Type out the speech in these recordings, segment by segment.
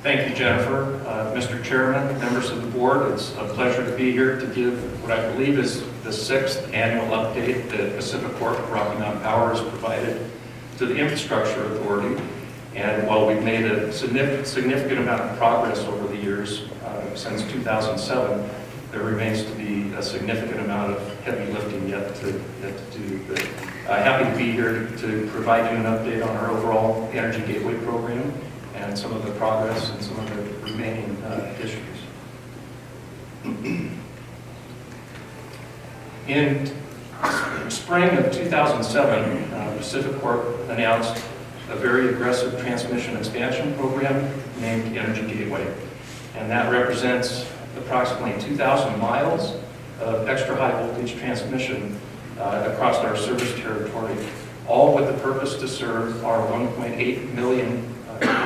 Thank you, Jennifer. Mr. Chairman, members of the board, it's a pleasure to be here to give what I believe is the 6th annual update that Pacific Corp Rocky Mountain Power has provided to the Infrastructure Authority. And while we've made a significant amount of progress over the years, since 2007, there remains to be a significant amount of heavy lifting yet to do. But happy to be here to provide you an update on our overall Energy Gateway program and some of the progress and some of the remaining issues. In spring of 2007, Pacific Corp announced a very aggressive transmission expansion program named Energy Gateway. And that represents approximately 2,000 miles of extra high voltage transmission across our service territory, all with the purpose to serve our 1.8 million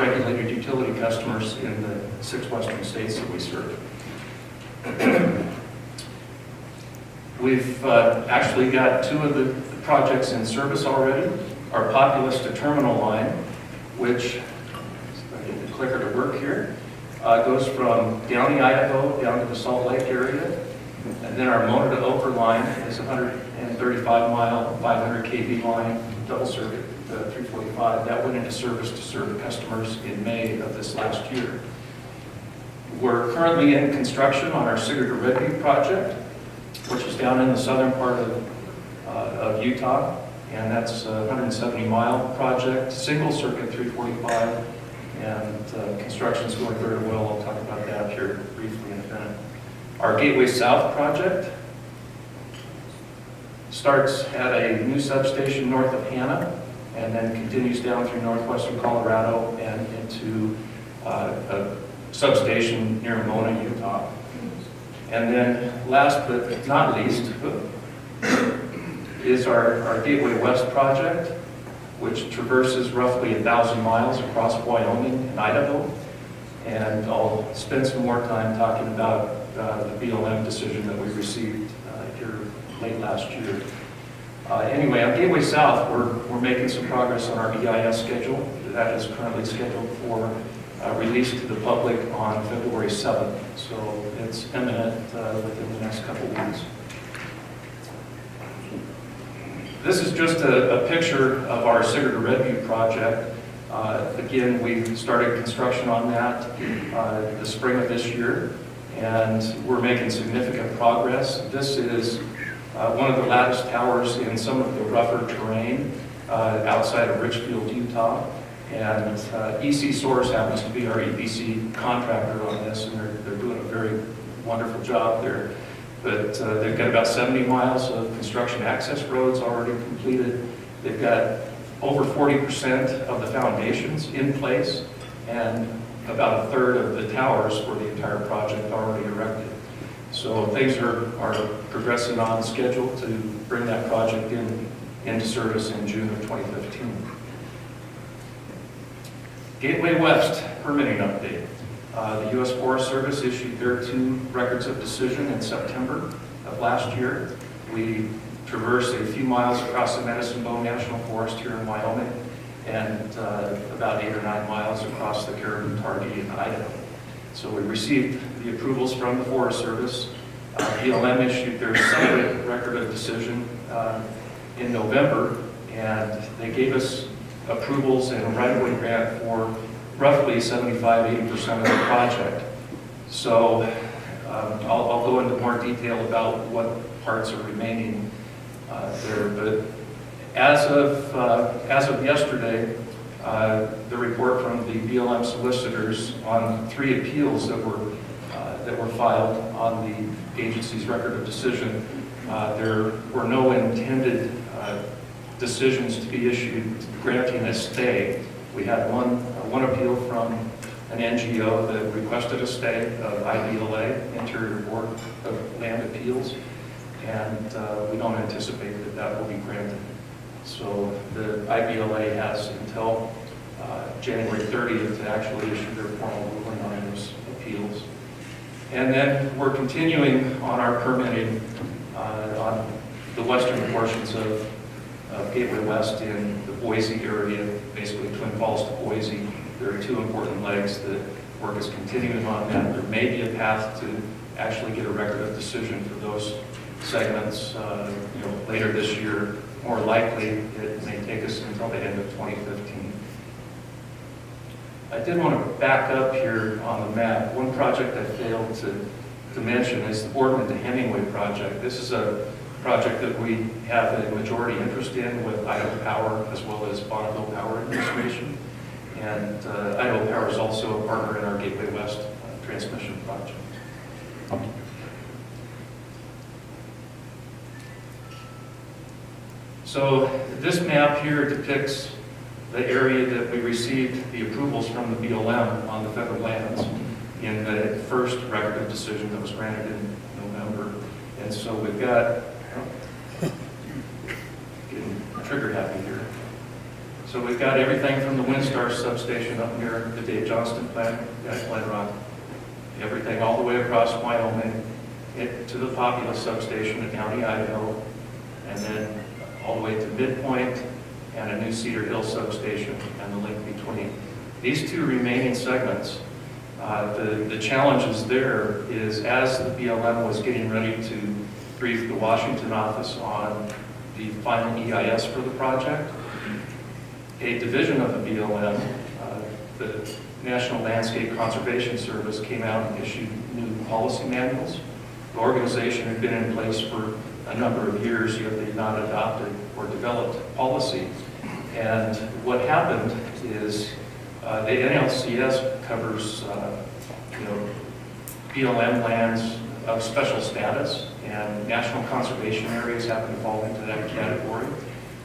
regulated utility customers in the 6 western states that we serve. We've actually got 2 of the projects in service already. Our Populous to Terminal line, which, if I get the clicker to work here, goes from Downey, Idaho, down to the Salt Lake area. And then our Mona to Oker line is a 135-mile, 500 kV line, double circuit, 345. That went into service to serve customers in May of this last year. We're currently in construction on our Cedar to Redview project, which is down in the southern part of Utah. And that's a 170-mile project, single circuit 345, and construction's going very well. I'll talk about that here briefly in a minute. Our Gateway South project starts at a new substation north of Hanna, and then continues down through northwestern Colorado and into a substation near Mona, Utah. And then last but not least, is our Gateway West project, which traverses roughly 1,000 miles across Wyoming and Idaho. And I'll spend some more time talking about the BLM decision that we received here late last year. Anyway, on Gateway South, we're making some progress on our EIS schedule. That is currently scheduled for release to the public on February 7th. So it's imminent within the next couple of weeks. This is just a picture of our Cedar to Redview project. Again, we started construction on that the spring of this year, and we're making significant progress. This is one of the lattice towers in some of the rougher terrain outside of Richfield, Utah. And EC Source happens to be our EPC contractor on this, and they're doing a very wonderful job there. But they've got about 70 miles of construction access roads already completed. They've got over 40% of the foundations in place, and about a third of the towers for the entire project already erected. So things are progressing on schedule to bring that project into service in June of 2015. Gateway West permitting update. The U.S. Forest Service issued their 2 records of decision in September of last year. We traversed a few miles across the Medicine Bow National Forest here in Wyoming, and about 8 or 9 miles across the Caribou Targhee in Idaho. So we received the approvals from the Forest Service. BLM issued their second record of decision in November, and they gave us approvals and a right-of-way grant for roughly 75–80% of the project. So I'll go into more detail about what parts are remaining there. But as of yesterday, the report from the BLM solicitors on 3 appeals that were filed on the agency's record of decision, there were no intended decisions to be issued granting a stay. We had one appeal from an NGO that requested a stay of IBLA, Interior Board of Land Appeals, and we don't anticipate that will be granted. So the IBLA has until January 30th to actually issue their formal ruling on those appeals. And then we're continuing on our permitting on the western portions of Gateway West in the Boise area, basically Twin Falls to Boise. There are 2 important legs that Work is continuing on that. There may be a path to actually get a record of decision for those segments later this year. More likely, it may take us until the end of 2015. I did want to back up here on the map. One project I failed to mention is the Boardman to Hemingway project. This is a project that we have a majority interest in with Idaho Power as well as Bonneville Power Administration. And Idaho Power is also a partner in our Gateway West transmission project. So this map here depicts the area that we received the approvals from the BLM on the federal lands in the first record of decision that was granted in November. And so we've got, getting trigger happy here. So we've got everything from the Windstar substation up near the Dave Johnston plant, Glen Rock, everything all the way across Wyoming, to the Popula substation in County, Idaho, and then all the way to Midpoint and a new Cedar Hill substation and the link between. These two remaining segments, the challenges there is as the BLM was getting ready to brief the Washington office on the final EIS for the project, a division of the BLM, the National Landscape Conservation Service, came out and issued new policy manuals. The organization had been in place for a number of years, yet they had not adopted or developed policy. And what happened is the NLCS covers BLM lands of special status, and national conservation areas happen to fall into that category.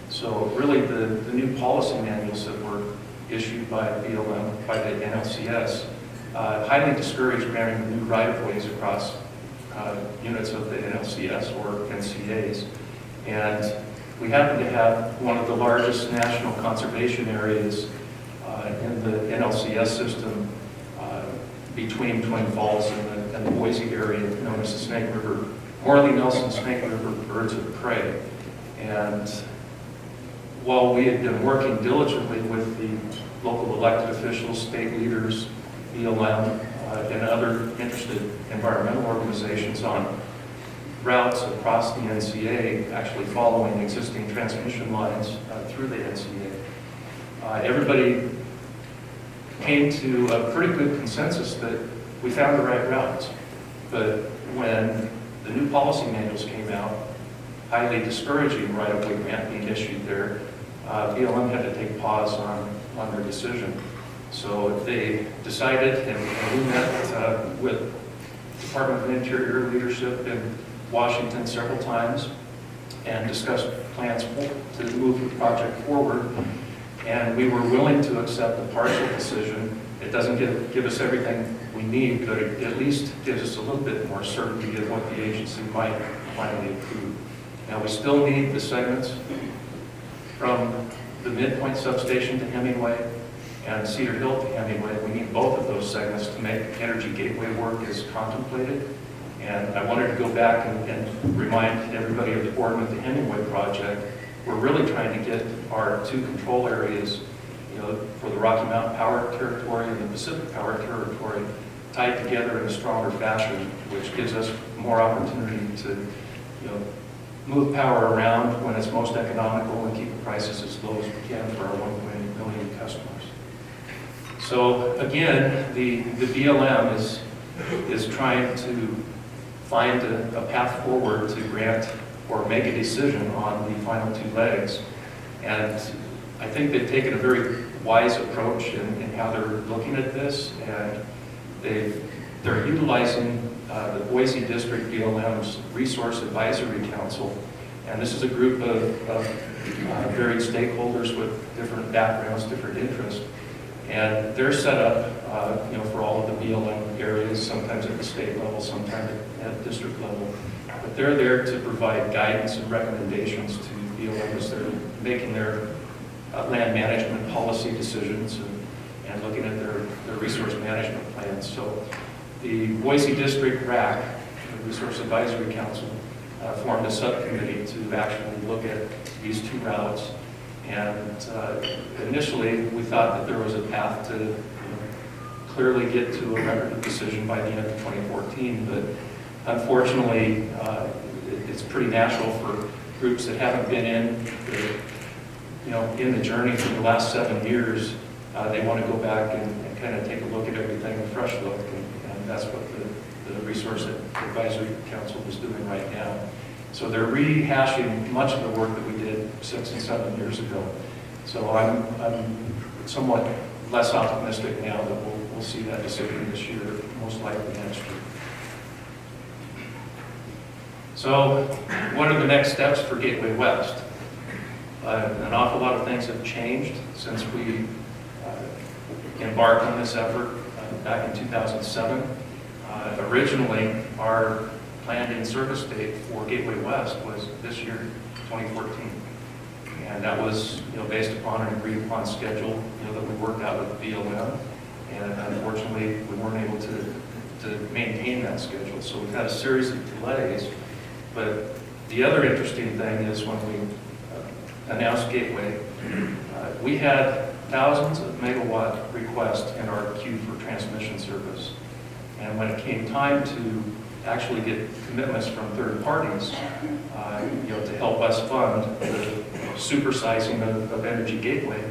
So really the new policy manuals that were issued by BLM, by the NLCS, highly discourage granting new right-of-ways across units of the NLCS or NCAs. And we happen to have one of the largest national conservation areas in the NLCS system between Twin Falls and the Boise area, known as the Snake River, Morley-Nelson Snake River Birds of Prey. And while we had been working diligently with the local elected officials, state leaders, BLM, and other interested environmental organizations on routes across the NCA, actually following existing transmission lines through the NCA, everybody came to a pretty good consensus that we found the right routes. But when the new policy manuals came out, highly discouraging right-of-way grant being issued there, BLM had to take pause on their decision. So they decided, and we met with Department of Interior leadership in Washington several times and discussed plans to move the project forward. And we were willing to accept a partial decision. It doesn't give us everything we need, but it at least gives us a little bit more certainty of what the agency might finally approve. Now, we still need the segments from the Midpoint substation to Hemingway and Cedar Hill to Hemingway. We need both of those segments to make Energy Gateway work as contemplated. And I wanted to go back and remind everybody of the Boardman to Hemingway project. We're really trying to get our two control areas, for the Rocky Mountain Power Territory and the Pacific Power Territory, tied together in a stronger fashion, which gives us more opportunity to, move power around when it's most economical and keep the prices as low as we can for our 1.8 million customers. So again, the BLM is trying to find a path forward to grant or make a decision on the final two legs. And I think they've taken a very wise approach in how they're looking at this, and they're utilizing the Boise District BLM's Resource Advisory Council. And this is a group of varied stakeholders with different backgrounds, different interests. And they're set up for all of the BLM areas, sometimes at the state level, sometimes at district level. But they're there to provide guidance and recommendations to BLM as they're making their land management policy decisions and looking at their resource management plans. So the Boise District RAC, the Resource Advisory Council, formed a subcommittee to actually look at these two routes. And initially, we thought that there was a path to clearly get to a record of decision by the end of 2014, but unfortunately, it's pretty natural for groups that haven't been in the journey for the last 7 years. They want to go back and kind of take a look at everything, a fresh look, and that's what the Resource Advisory Council is doing right now. So they're rehashing much of the work that we did 6 and 7 years ago. So I'm somewhat less optimistic now that we'll see that decision this year, most likely next year. So what are the next steps for Gateway West? An awful lot of things have changed since we embarked on this effort back in 2007. Originally, our planned in-service date for Gateway West was this year, 2014. And that was based upon an agreed-upon schedule that we worked out with BLM. And unfortunately, we weren't able to maintain that schedule. So we've had a series of delays. But the other interesting thing is when we announced Gateway, we had thousands of megawatt requests in our queue for transmission service. And when it came time to actually get commitments from third parties, to help us fund the supersizing of Energy Gateway,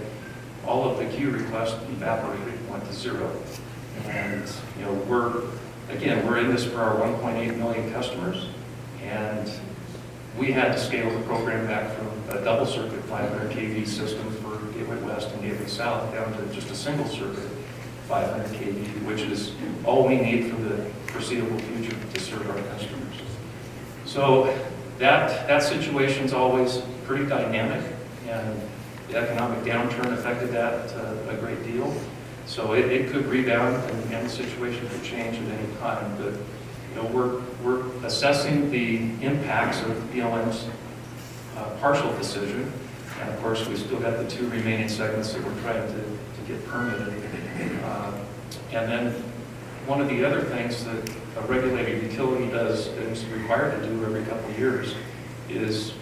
all of the queue requests evaporated, went to zero. And we're in this for our 1.8 million customers, and we had to scale the program back from a double circuit 500 kV system for Gateway West and Gateway South down to just a single circuit 500 kV, which is all we need for the foreseeable future to serve our customers. So that situation's always pretty dynamic, and the economic downturn affected that a great deal. So it could rebound, and the situation could change at any time. But we're assessing the impacts of BLM's partial decision, and of course we still got the 2 remaining segments that we're trying to get permitted. And then one of the other things that a regulated utility does, and is required to do every couple of years, is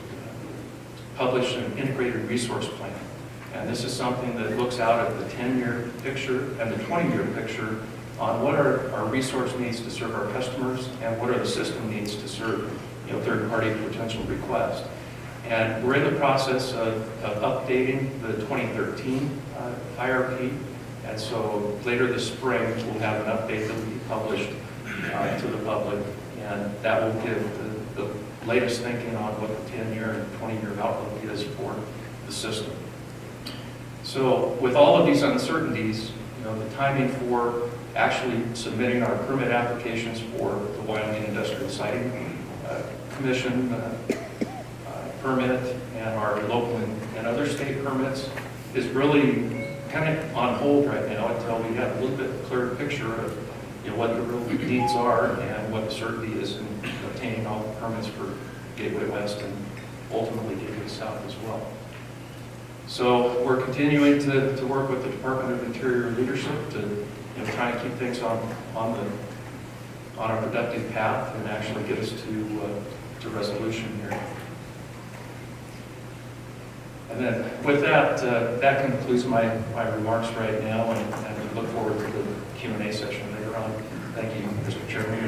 publish an integrated resource plan. And this is something that looks out at the 10-year picture and the 20-year picture on what are our resource needs to serve our customers and what are the system needs to serve third-party potential requests. And we're in the process of updating the 2013 IRP. And so later this spring, we'll have an update that will be published to the public, and that will give the latest thinking on what the 10-year and 20-year outlook is for the system. So with all of these uncertainties, the timing for actually submitting our permit applications for the Wyoming Industrial Siting Commission permit and our local and other state permits is really kind of on hold right now until we have a little bit clearer picture of what the real needs are and what the certainty is in obtaining all the permits for Gateway West and ultimately Gateway South as well. So we're continuing to work with the Department of Interior leadership to try and keep things on a productive path and actually get us to resolution here. And then with that, that concludes my remarks right now, and we look forward to the Q&A session later on. Thank you, Mr. Chairman.